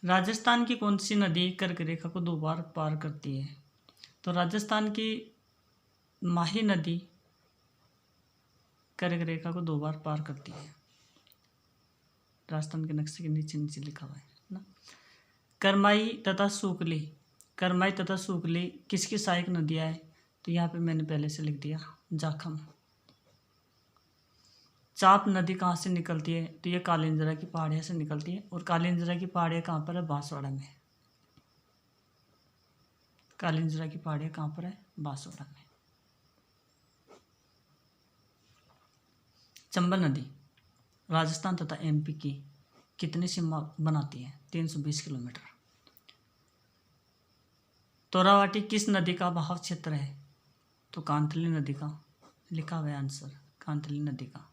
राजस्थान की कौन सी नदी कर्क रेखा को 2 बार पार करती है? तो राजस्थान की माही नदी कर्क रेखा को 2 बार पार करती है। राजस्थान के नक्शे के नीचे नीचे लिखा हुआ है ना। करमाई तथा सूकली, करमाई तथा सूकली किसकी सहायक नदियाँ हैं? तो यहाँ पे मैंने पहले से लिख दिया, जाखम। चाप नदी कहाँ से निकलती है? तो ये कालिंजरा की पहाड़ियों से निकलती है। और कालिंजरा की पहाड़ियाँ कहाँ पर है? बांसवाड़ा में। कालिंजरा की पहाड़ियाँ कहाँ पर है? बांसवाड़ा में। चंबल नदी राजस्थान तथा एमपी की कितनी सीमा बनाती है? 320 किलोमीटर। तोरावाटी किस नदी का बहाव क्षेत्र है? तो कांतली नदी का, लिखा हुआ है आंसर, कांतली नदी का।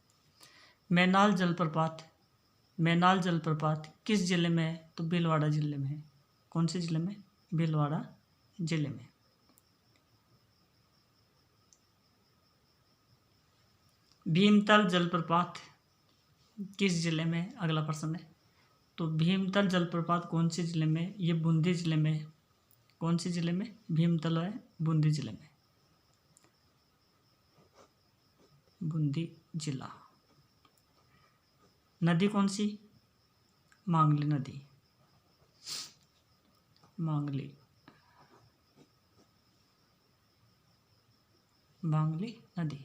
मैनाल जलप्रपात, मैनाल जलप्रपात किस जिले में है? तो भीलवाड़ा जिले में है। कौन से जिले में? भीलवाड़ा जिले में। भीमताल जलप्रपात किस जिले में है? अगला प्रश्न है। तो भीमताल जलप्रपात कौन से जिले में? ये बूंदी जिले में है। कौन से जिले में? भीमताल है बूंदी जिले में, बूंदी जिला। नदी कौन सी? मांगली नदी, मांगली, मांगली नदी।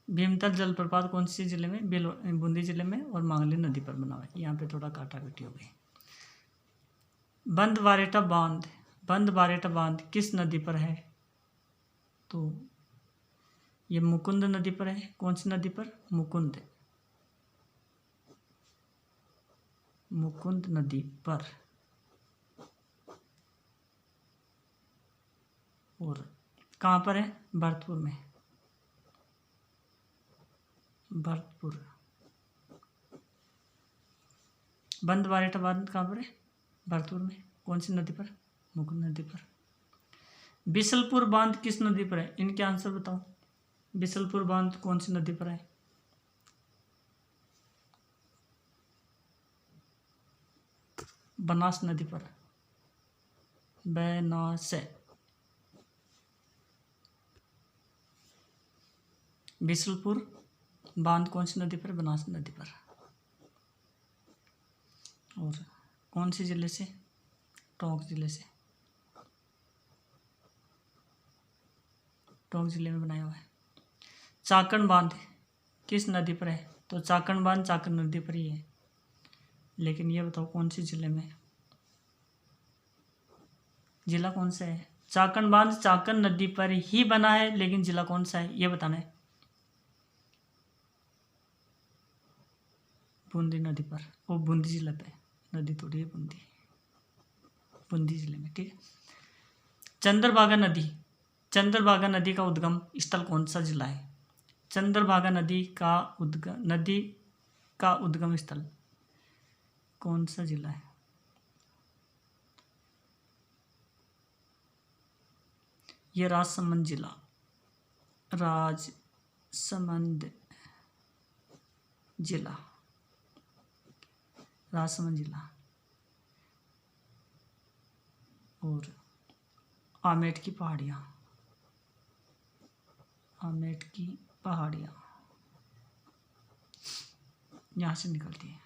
भीमताल जलप्रपात कौन सी जिले में? बूंदी जिले में और मांगली नदी पर बना हुआ है। यहाँ पे थोड़ा काटाकाटी हो गई। बंद बारेटा बांध, बंद बारेटा बांध किस नदी पर है? तो ये मुकुंद नदी पर है। कौन सी नदी पर? मुकुंद, मुकुंद नदी पर। और कहाँ पर है? भरतपुर में, भरतपुर। बंद बारेटा बांध कहाँ पर है? भरतपुर में। कौन सी नदी पर? मुकुंद नदी पर। बिसलपुर बांध किस नदी पर है? इनके आंसर बताओ। बिसलपुर बांध कौन सी नदी पर है? बनास नदी पर, बनास। बिसलपुर बांध कौन सी नदी पर? बनास नदी पर। और कौन से जिले से? टोंक जिले से, टोंक जिले में बनाया हुआ है। चाकण बांध किस नदी पर है? तो चाकण बांध चाकण नदी पर ही है। लेकिन ये बताओ कौन से जिले में? जिला कौन सा है? चाकण बांध चाकण नदी पर ही बना है, लेकिन जिला कौन सा है ये बताना है। बूंदी नदी पर, वो बूंदी जिले पे नदी थोड़ी है, बूंदी, बूंदी जिले में। ठीक है। चंद्रभागा नदी, चंद्रभागा नदी का उद्गम स्थल कौन सा जिला है? चंद्रभागा नदी का उद्गम स्थल कौन सा जिला है? ये राजसमंद जिला, राजसमंद जिला, राजसमंद जिला। और आमेट की पहाड़ियाँ, आमेट की पहाड़ियाँ यहाँ से निकलती है।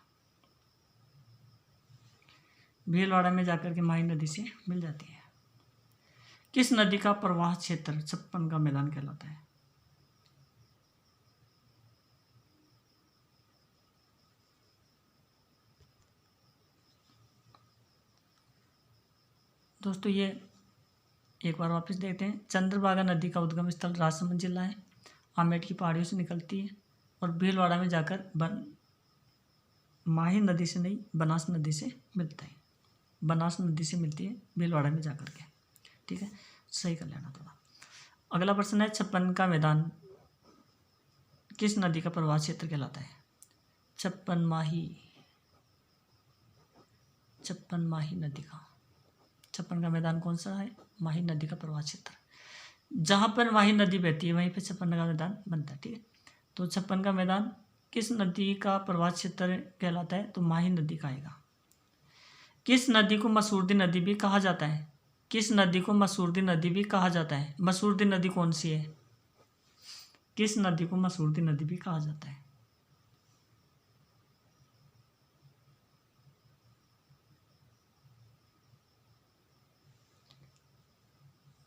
भीलवाड़ा में जाकर के माही नदी से मिल जाती है। किस नदी का प्रवाह क्षेत्र 56 का मैदान कहलाता है? दोस्तों ये एक बार वापस देखते हैं। चंद्रभागा नदी का उद्गम स्थल राजसमंद जिला है, आमेट की पहाड़ियों से निकलती है और भीलवाड़ा में जाकर माही नदी से नहीं, बनास नदी से मिलता है, बनास नदी से मिलती है भीलवाड़ा में जाकर के। ठीक है, सही कर लेना थोड़ा। अगला प्रश्न है 56 का मैदान किस नदी का प्रवाह क्षेत्र कहलाता है? 56 माही, 56 माही नदी का, 56 का मैदान कौन सा है? माही नदी का प्रवाह क्षेत्र। जहाँ पर माही नदी बहती है वहीं पर 56 का मैदान बनता है। ठीक है, तो 56 का मैदान किस नदी का प्रवाह क्षेत्र कहलाता है? तो माही नदी का आएगा। किस नदी को मसूरदी नदी भी कहा जाता है? किस नदी को मसूरदी नदी भी कहा जाता है? मसूरदी नदी कौन सी है? किस नदी को मसूरदी नदी भी कहा जाता है?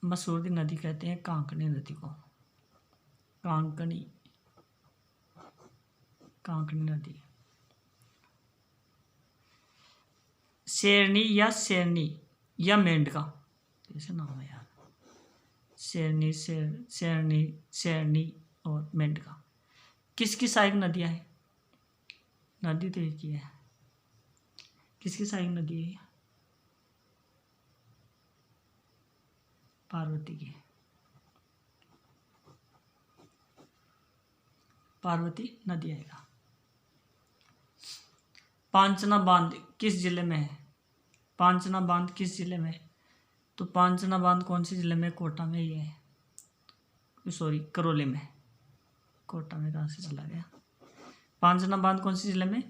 मसूरदी नदी कहते हैं कांकणी नदी को। कांकणी नदी। शेरनी या शेरनी या मेंढका, कैसे नाम है यार, शेरनी और मेंढका किसकी सहायक नदियां हैं? नदी तो एक ही है, किसकी सहायक नदी है? पार्वती की। पार्वती नदी आएगा। पांचना बांध किस जिले में है? पांचना बांध किस जिले में है? तो पांचना बांध कौन से जिले में? कोटा में ही है, सॉरी करौली में। कोटा में कहाँ से चला गया? पांचना बांध कौन से जिले में?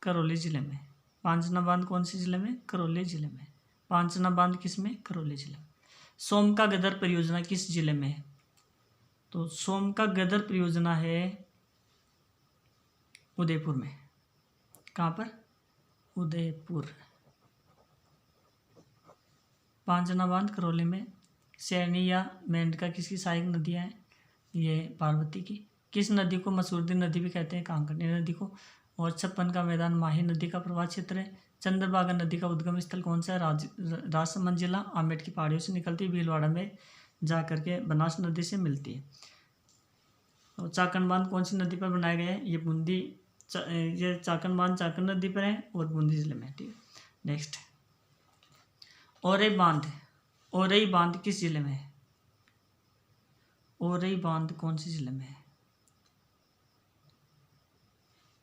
करौली जिले में। पांचना बांध कौन से जिले में? करौली जिले में। पांचना बांध किस में? करौली जिले में। सोमका गदर परियोजना किस जिले में है? तो सोमका गदर परियोजना है उदयपुर में। कहाँ पर? उदयपुर। पांचना बांध करौली में। शेरनी या मेंढका किसकी सहायक नदियाँ हैं? ये पार्वती की। किस नदी को मसूरदी नदी भी कहते हैं? कांकणी नदी को। और 56 का मैदान माही नदी का प्रवाह क्षेत्र है। चंद्रभागा नदी का उद्गम स्थल कौन सा है? राजसमंद जिला। आमेट की पहाड़ियों से निकलती है, भीलवाड़ा में जा करके बनास नदी से मिलती है। और चाकन बांध कौन सी नदी पर बनाया गया है? ये बूंदी, ये चाकन बांध चाकन नदी पर है और बूंदी जिले में। ठीक है, नेक्स्ट औरई बांध। औरई बांध किस जिले में है? औरई बांध कौन से जिले में है?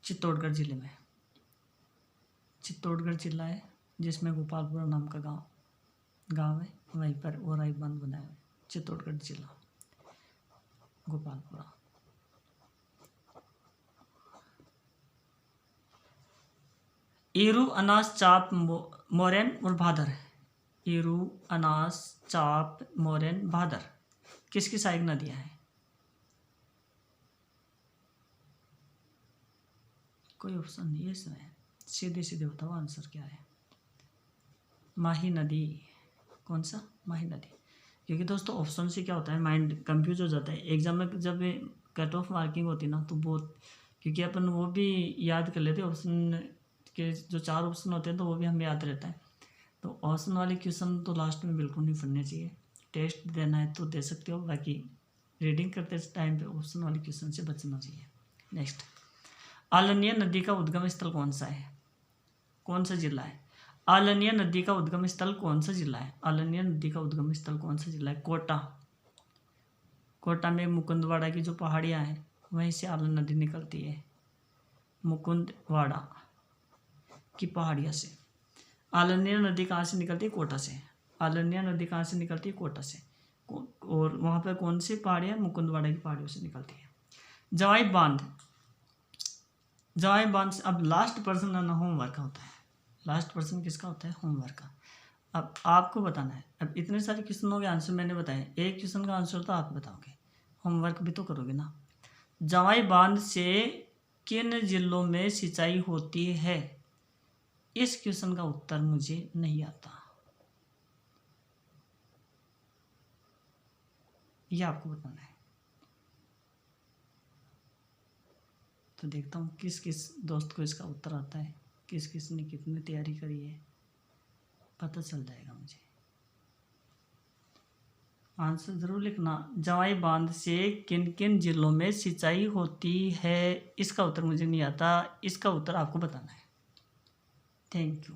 चित्तौड़गढ़ जिले में। चित्तौड़गढ़ जिला है जिसमें गोपालपुरा नाम का गांव है, वहीं पर औरई बांध बनाया है। चित्तौड़गढ़ जिला, गोपालपुरा। ईरू, अनास, चाप, मोरैन और भादर। ईरू, अनास, चाप, मोरैन, भादर किसकी सहायक नदियां हैं? कोई ऑप्शन नहीं है इसमें, सीधे सीधे बताओ आंसर क्या है। माही नदी। कौन सा? माही नदी। क्योंकि दोस्तों ऑप्शन से क्या होता है, माइंड कंफ्यूज हो जाता है एग्जाम में। जब कट ऑफ मार्किंग होती ना तो बहुत, क्योंकि अपन वो भी याद कर लेते ऑप्शन के, जो 4 ऑप्शन होते हैं तो वो भी हमें याद रहता है। तो ऑप्शन वाले क्वेश्चन तो लास्ट में बिल्कुल नहीं पढ़ने चाहिए। टेस्ट देना है तो दे सकते हो, बाकी रीडिंग करते टाइम पे ऑप्शन वाले क्वेश्चन से बचना चाहिए। नेक्स्ट, आलनिया नदी का उद्गम स्थल कौन सा है? कौन सा जिला है? आलनिया नदी का उद्गम स्थल कौन सा जिला है? आलनिया नदी का उद्गम स्थल कौन सा जिला है? कोटा। कोटा में मुकुंदवाड़ा की जो पहाड़ियाँ हैं वहीं से आलन नदी निकलती है, मुकुंदवाड़ा की पहाड़ियाँ से। आलनिया नदी कहाँ से निकलती है? कोटा से। आलनिया नदी कहाँ से निकलती है? कोटा से। और वहाँ पर कौन सी पहाड़ियाँ? मुकुंदवाड़ा की पहाड़ियों से निकलती है। जवाई बांध। जवाई बांध अब लास्ट पर्सन ना होमवर्क होता है। लास्ट पर्सन किसका होता है? होमवर्क का। अब आपको बताना है। अब इतने सारे क्वेश्चनों के आंसर मैंने बताए, एक क्वेश्चन का आंसर तो आप बताओगे, होमवर्क भी तो करोगे ना। जवाई बांध से किन जिलों में सिंचाई होती है? इस क्वेश्चन का उत्तर मुझे नहीं आता, यह आपको बताना है। तो देखता हूँ किस किस दोस्त को इसका उत्तर आता है, किस किस ने कितनी तैयारी करी है, पता चल जाएगा मुझे। आंसर जरूर लिखना। जवाई बांध से किन किन जिलों में सिंचाई होती है, इसका उत्तर मुझे नहीं आता, इसका उत्तर आपको बताना है। Thank you.